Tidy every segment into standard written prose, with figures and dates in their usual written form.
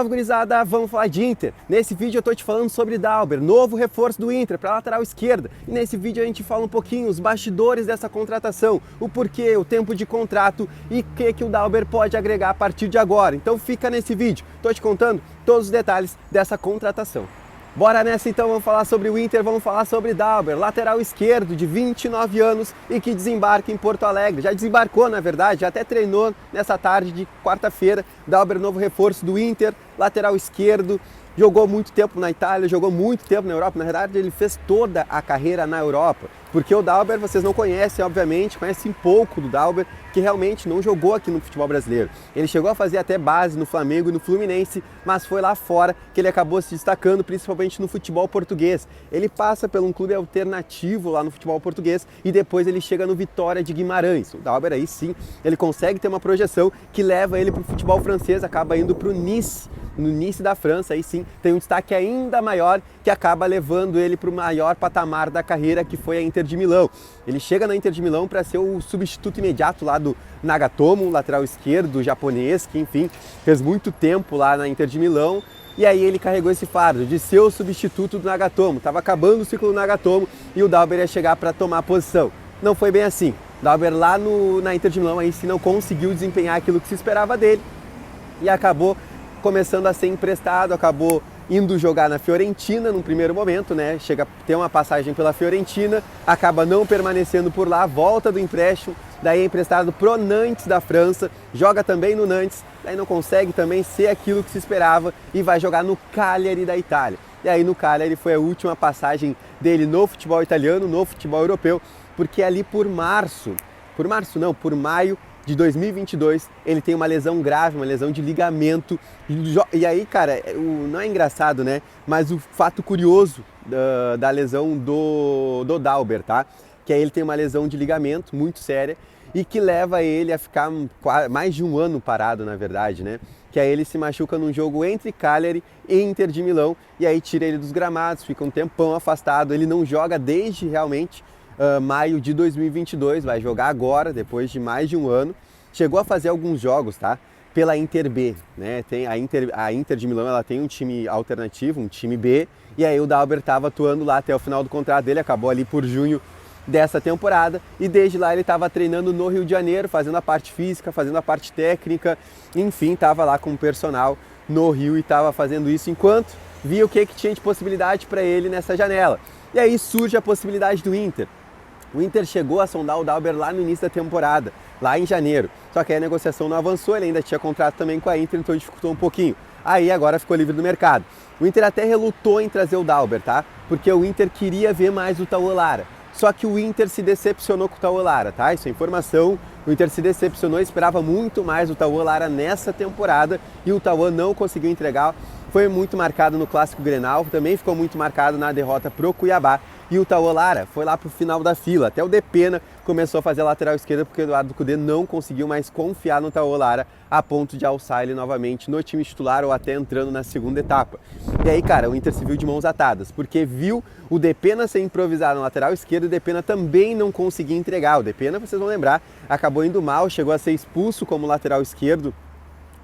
Salve, gurizada! Vamos falar de Inter. Nesse vídeo eu tô te falando sobre Dauber, novo reforço do Inter para lateral esquerda. E nesse vídeo a gente fala um pouquinho os bastidores dessa contratação, o porquê, o tempo de contrato e o que o Dauber pode agregar a partir de agora. Então fica nesse vídeo, tô te contando todos os detalhes dessa contratação. Bora nessa então, vamos falar sobre o Inter, vamos falar sobre Dauber, lateral esquerdo de 29 anos e que desembarca em Porto Alegre. Já desembarcou, na verdade, já até treinou nessa tarde de quarta-feira. Dauber, novo reforço do Inter, lateral esquerdo, jogou muito tempo na Itália, jogou muito tempo na Europa. Na verdade, ele fez toda a carreira na Europa, porque o Dauber vocês não conhecem, obviamente, conhecem pouco do Dauber, que realmente não jogou aqui no futebol brasileiro. Ele chegou a fazer até base no Flamengo e no Fluminense, mas foi lá fora que ele acabou se destacando, principalmente no futebol português. Ele passa por um clube alternativo lá no futebol português e depois ele chega no Vitória de Guimarães. O Dauber aí sim, ele consegue ter uma projeção que leva ele para o futebol francês, acaba indo para o Nice. No Nice da França, aí sim, tem um destaque ainda maior que acaba levando ele para o maior patamar da carreira, que foi a Inter de Milão. Ele chega na Inter de Milão para ser o substituto imediato lá do Nagatomo, lateral esquerdo japonês, que enfim, fez muito tempo lá na Inter de Milão. E aí ele carregou esse fardo de ser o substituto do Nagatomo. Estava acabando o ciclo do Nagatomo e o Dauber ia chegar para tomar a posição. Não foi bem assim. O Dauber lá na Inter de Milão aí sim não conseguiu desempenhar aquilo que se esperava dele e acabou começando a ser emprestado, acabou indo jogar na Fiorentina no primeiro momento, né? Chega a ter uma passagem pela Fiorentina, acaba não permanecendo por lá, volta do empréstimo, daí é emprestado pro Nantes da França, joga também no Nantes, daí não consegue também ser aquilo que se esperava e vai jogar no Cagliari da Itália. E aí no Cagliari foi a última passagem dele no futebol italiano, no futebol europeu, porque ali por maio de 2022, ele tem uma lesão grave, uma lesão de ligamento. E aí, cara, não é engraçado, né? Mas o fato curioso da lesão do Dauber, tá? Que aí ele tem uma lesão de ligamento muito séria e que leva ele a ficar mais de um ano parado, na verdade, né? Que aí ele se machuca num jogo entre Cagliari e Inter de Milão e aí tira ele dos gramados, fica um tempão afastado. Ele não joga desde realmente maio de 2022, vai jogar agora, depois de mais de um ano. Chegou a fazer alguns jogos, tá? Pela Inter B, né? Tem a Inter de Milão, ela tem um time alternativo, um time B, e aí o Dauber estava atuando lá até o final do contrato dele, acabou ali por junho dessa temporada, e desde lá ele estava treinando no Rio de Janeiro, fazendo a parte física, fazendo a parte técnica, enfim, estava lá com o personal no Rio e estava fazendo isso enquanto via o que tinha de possibilidade para ele nessa janela. E aí surge a possibilidade do Inter. O Inter chegou a sondar o Dauber lá no início da temporada, lá em janeiro. Só que aí a negociação não avançou, ele ainda tinha contrato também com a Inter, então dificultou um pouquinho. Aí agora ficou livre do mercado. O Inter até relutou em trazer o Dauber, tá? Porque o Inter queria ver mais o Tauan Lara. Só que o Inter se decepcionou com o Tauan Lara, tá? Isso é informação. O Inter se decepcionou, esperava muito mais o Tauan Lara nessa temporada e o Tauan não conseguiu entregar. Foi muito marcado no Clássico Grenal, também ficou muito marcado na derrota pro Cuiabá. E o Tauan Lara foi lá pro final da fila. Até o Depena começou a fazer a lateral esquerda porque o Eduardo Cudê não conseguiu mais confiar no Tauan Lara a ponto de alçar ele novamente no time titular ou até entrando na segunda etapa. E aí, cara, o Inter se viu de mãos atadas, porque viu o Depena ser improvisado na lateral esquerda e o Depena também não conseguia entregar. O Depena, vocês vão lembrar, acabou indo mal, chegou a ser expulso como lateral esquerdo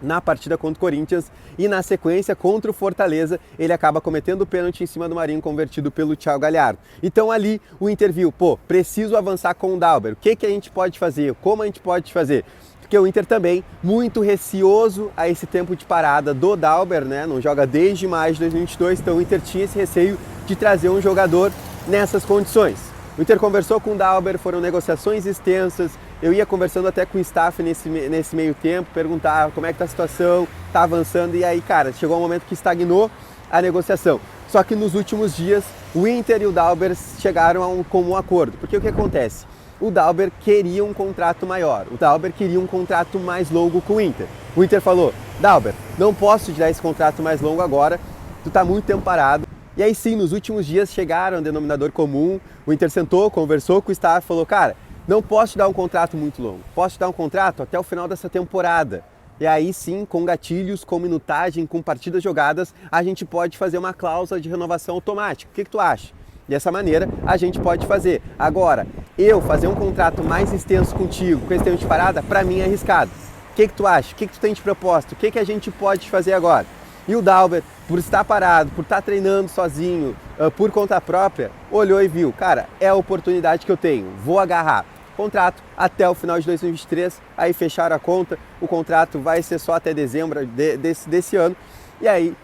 na partida contra o Corinthians e na sequência contra o Fortaleza ele acaba cometendo o pênalti em cima do Marinho convertido pelo Thiago Galhardo. Então ali o Inter viu, preciso avançar com o Dauber, o que a gente pode fazer, como a gente pode fazer? Porque o Inter também muito receoso a esse tempo de parada do Dauber, né? Não joga desde maio de 2022, então o Inter tinha esse receio de trazer um jogador nessas condições. O Inter conversou com o Dauber, foram negociações extensas, eu ia conversando até com o staff nesse meio tempo, perguntar como é que tá a situação, tá avançando, e aí, cara, chegou um momento que estagnou a negociação. Só que nos últimos dias, o Inter e o Dauber chegaram a um comum acordo, porque o que acontece? O Dauber queria um contrato maior, o Dauber queria um contrato mais longo com o Inter. O Inter falou, Dauber, não posso te dar esse contrato mais longo agora, tu tá muito tempo parado. E aí sim, nos últimos dias chegaram a um denominador comum, o Inter sentou, conversou com o staff, falou, cara, não posso te dar um contrato muito longo, posso te dar um contrato até o final dessa temporada. E aí sim, com gatilhos, com minutagem, com partidas jogadas, a gente pode fazer uma cláusula de renovação automática. O que tu acha? Dessa maneira, a gente pode fazer. Agora, eu fazer um contrato mais extenso contigo, com esse tempo de parada, para mim é arriscado. O que tu acha? O que tu tem de proposta? O que a gente pode fazer agora? E o Dalber, por estar parado, por estar treinando sozinho, por conta própria, olhou e viu, cara, é a oportunidade que eu tenho, vou agarrar. Contrato até o final de 2023, aí fecharam a conta, o contrato vai ser só até dezembro desse ano, e aí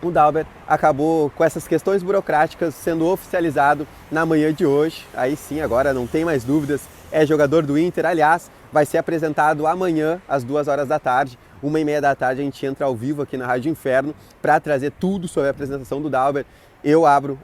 o Dalber acabou com essas questões burocráticas sendo oficializado na manhã de hoje. Aí sim, agora não tem mais dúvidas, é jogador do Inter. Aliás, vai ser apresentado amanhã às 2 horas da tarde, 1h30 da tarde a gente entra ao vivo aqui na Rádio Inferno para trazer tudo sobre a apresentação do Dalber. Eu abro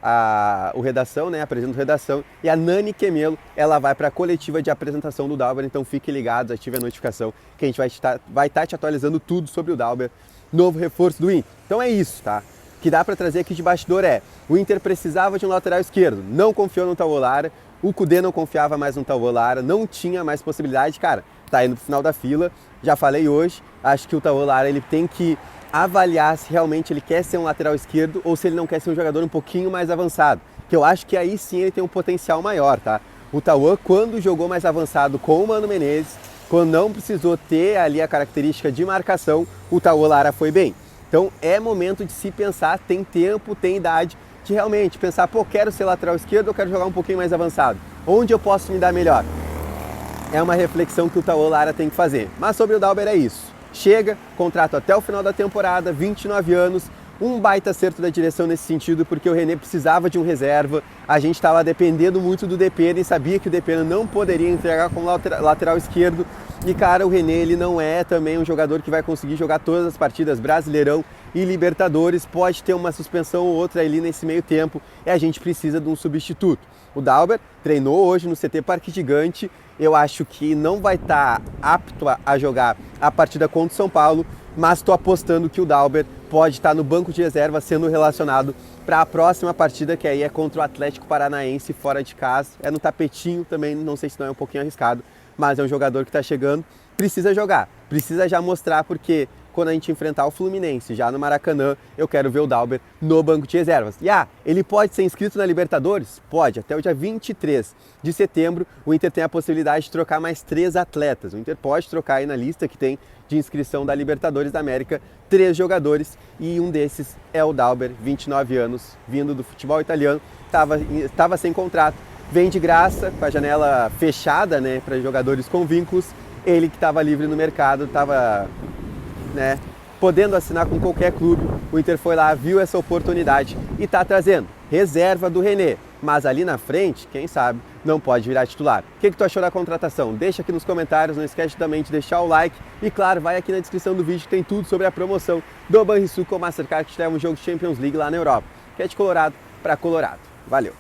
o Redação, né, apresento Redação, e a Nani Quemelo, ela vai para a coletiva de apresentação do Dalber, então fiquem ligados, ative a notificação que a gente vai estar te atualizando tudo sobre o Dalber, novo reforço do Inter. Então é isso, tá? O que dá para trazer aqui de bastidor o Inter precisava de um lateral esquerdo, não confiou no Tauan Lara, o Kudê não confiava mais no Tauan Lara, não tinha mais possibilidade, cara, tá indo pro final da fila, já falei hoje, acho que o Tauan Lara ele tem que avaliar se realmente ele quer ser um lateral esquerdo ou se ele não quer ser um jogador um pouquinho mais avançado, que eu acho que aí sim ele tem um potencial maior, tá? O Tauan, quando jogou mais avançado com o Mano Menezes, quando não precisou ter ali a característica de marcação, o Tauan Lara foi bem. Então é momento de se pensar, tem tempo, tem idade, de realmente pensar, pô, quero ser lateral esquerdo ou quero jogar um pouquinho mais avançado? Onde eu posso me dar melhor? É uma reflexão que o Tauan Lara tem que fazer. Mas sobre o Dalber é isso. Chega, contrato até o final da temporada, 29 anos, um baita acerto da direção nesse sentido, porque o René precisava de um reserva, a gente estava dependendo muito do Depena e sabia que o Depena não poderia entregar como lateral esquerdo, e cara, o René ele não é também um jogador que vai conseguir jogar todas as partidas, Brasileirão e Libertadores, pode ter uma suspensão ou outra ali nesse meio tempo, e a gente precisa de um substituto. O Dalber treinou hoje no CT Parque Gigante, eu acho que não vai estar apto a jogar a partida contra o São Paulo, mas estou apostando que o Dalber pode estar no banco de reserva sendo relacionado para a próxima partida, que aí é contra o Atlético Paranaense fora de casa. É no tapetinho também, não sei se não é um pouquinho arriscado, mas é um jogador que está chegando, precisa jogar, precisa já mostrar, porque quando a gente enfrentar o Fluminense já no Maracanã, eu quero ver o Dalber no banco de reservas. E ele pode ser inscrito na Libertadores? Pode, até o dia 23 de setembro o Inter tem a possibilidade de trocar mais 3 atletas. O Inter pode trocar aí na lista que tem de inscrição da Libertadores da América 3 jogadores, e um desses é o Dalber, 29 anos, vindo do futebol italiano, estava sem contrato, vem de graça, com a janela fechada, né, para jogadores com vínculos, ele que estava livre no mercado, estava podendo assinar com qualquer clube, o Inter foi lá, viu essa oportunidade e está trazendo reserva do René, mas ali na frente, quem sabe, não pode virar titular. O que tu achou da contratação? Deixa aqui nos comentários, não esquece também de deixar o like e claro, vai aqui na descrição do vídeo que tem tudo sobre a promoção do Banrisul com o Mastercard que te leva um jogo de Champions League lá na Europa, que é de Colorado para Colorado. Valeu!